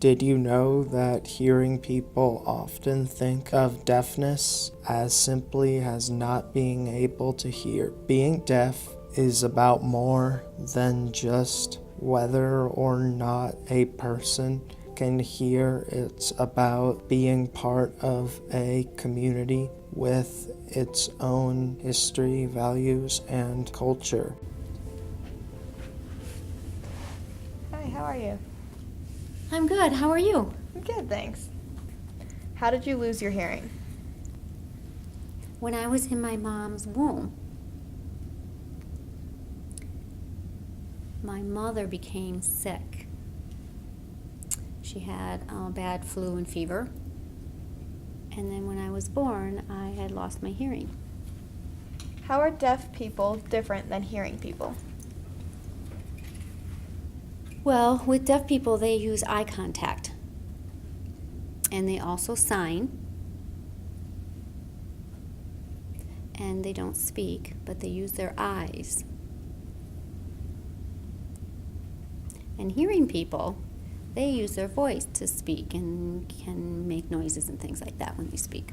Did you know that hearing people often think of deafness as simply as not being able to hear? Being deaf is about more than just whether or not a person can hear. It's about being part of a community with its own history, values, and culture. Hi, how are you? I'm good. How are you? I'm good, thanks. How did you lose your hearing? When I was in my mom's womb, my mother became sick. She had bad flu and fever. And then when I was born, I had lost my hearing. How are deaf people different than hearing people? Well, with deaf people, they use eye contact. And they also sign. And they don't speak, but they use their eyes. And hearing people, they use their voice to speak and can make noises and things like that when they speak.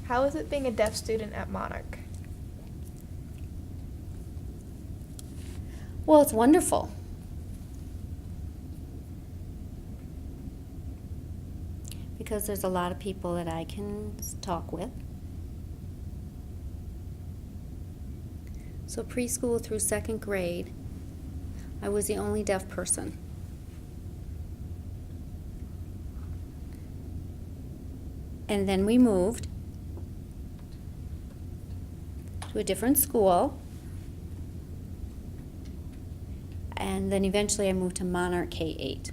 How is it being a deaf student at Monarch? Well, it's wonderful. Because there's a lot of people that I can talk with. So preschool through second grade, I was the only deaf person. And then we moved to a different school. And then eventually I moved to Monarch K-8.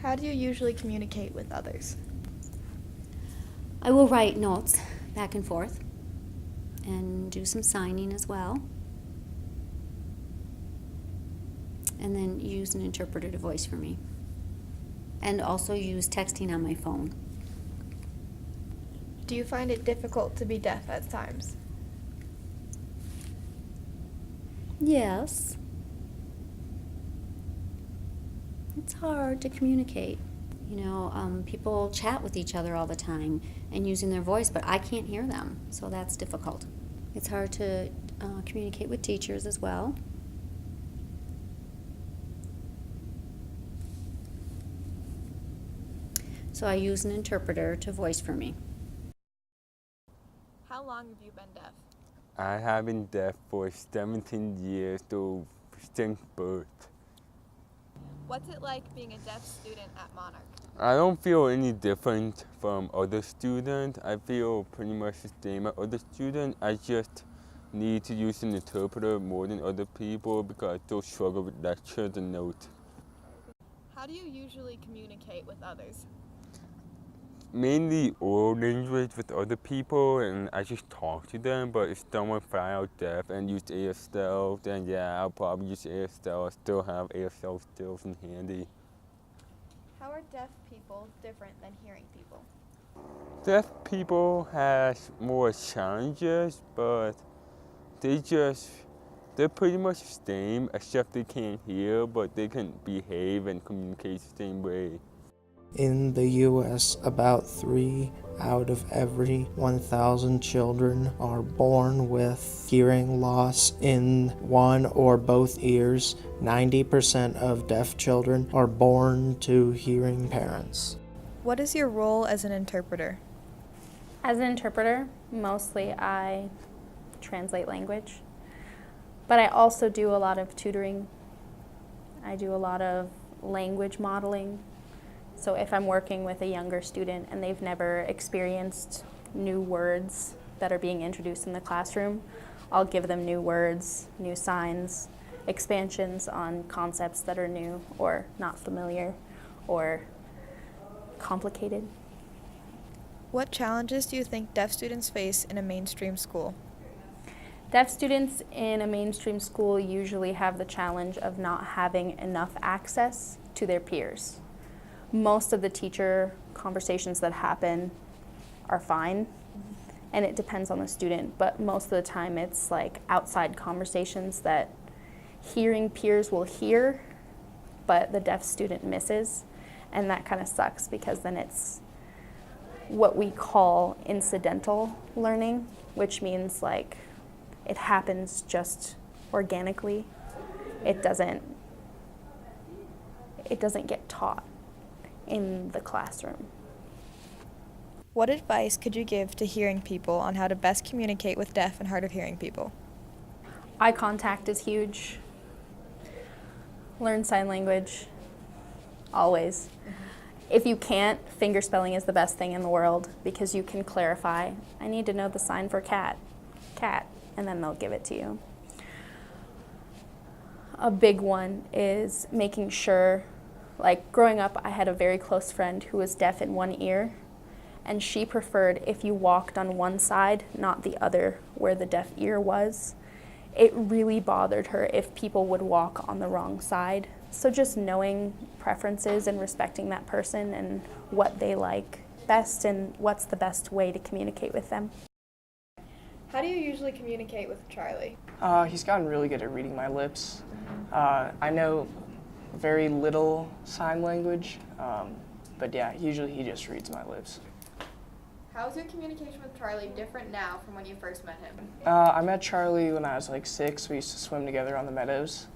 How do you usually communicate with others? I will write notes back and forth and do some signing as well. And then use an interpreter to voice for me. And also use texting on my phone. Do you find it difficult to be deaf at times? Yes. It's hard to communicate. You know, people chat with each other all the time and using their voice, but I can't hear them, so that's difficult. It's hard to communicate with teachers as well. So I use an interpreter to voice for me. How long have you been deaf? I have been deaf for 17 years, though since birth. What's it like being a deaf student at Monarch? I don't feel any different from other students. I feel pretty much the same as other students. I just need to use an interpreter more than other people because I still struggle with lectures and notes. How do you usually communicate with others? Mainly oral language with other people, and I just talk to them. But if someone flat out deaf and use ASL, then yeah, I'll probably use ASL. I still have ASL skills in handy. How are deaf people different than hearing people? Deaf people has more challenges, but they're pretty much the same, except they can't hear, but they can behave and communicate the same way. In the US, about 3 out of every 1,000 children are born with hearing loss in one or both ears. 90% of deaf children are born to hearing parents. What is your role as an interpreter? As an interpreter, mostly I translate language, but I also do a lot of tutoring. I do a lot of language modeling. So if I'm working with a younger student and they've never experienced new words that are being introduced in the classroom, I'll give them new words, new signs, expansions on concepts that are new or not familiar or complicated. What challenges do you think deaf students face in a mainstream school? Deaf students in a mainstream school usually have the challenge of not having enough access to their peers. Most of the teacher conversations that happen are fine, and it depends on the student, but most of the time it's like outside conversations that hearing peers will hear, but the deaf student misses, and that kind of sucks because then it's what we call incidental learning, which means like it happens just organically. It doesn't get taught in the classroom. What advice could you give to hearing people on how to best communicate with deaf and hard of hearing people? Eye contact is huge. Learn sign language, always. If you can't, finger spelling is the best thing in the world because you can clarify, I need to know the sign for cat, and then they'll give it to you. A big one is making sure, like growing up, I had a very close friend who was deaf in one ear, and she preferred if you walked on one side, not the other, where the deaf ear was. It really bothered her if people would walk on the wrong side. So just knowing preferences and respecting that person and what they like best and what's the best way to communicate with them. How do you usually communicate with Charlie? He's gotten really good at reading my lips. I know very little sign language, but yeah, usually he just reads my lips. How is your communication with Charlie different now from when you first met him? I met Charlie when I was like 6. We used to swim together on the meadows.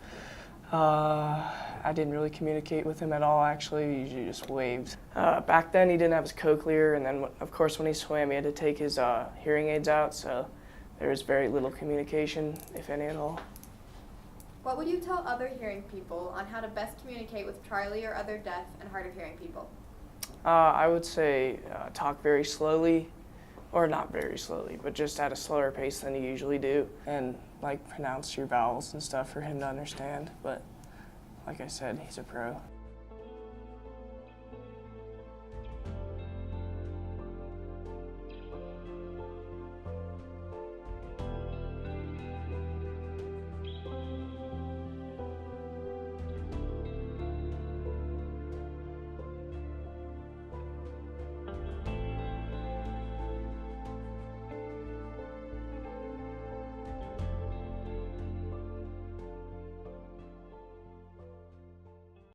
I didn't really communicate with him at all, actually. We usually just waved. Back then, he didn't have his cochlear, and then, of course, when he swam, he had to take his hearing aids out, so there was very little communication, if any at all. What would you tell other hearing people on how to best communicate with Charlie or other deaf and hard of hearing people? I would say talk very slowly, or not very slowly, but just at a slower pace than you usually do, and like pronounce your vowels and stuff for him to understand. But like I said, he's a pro.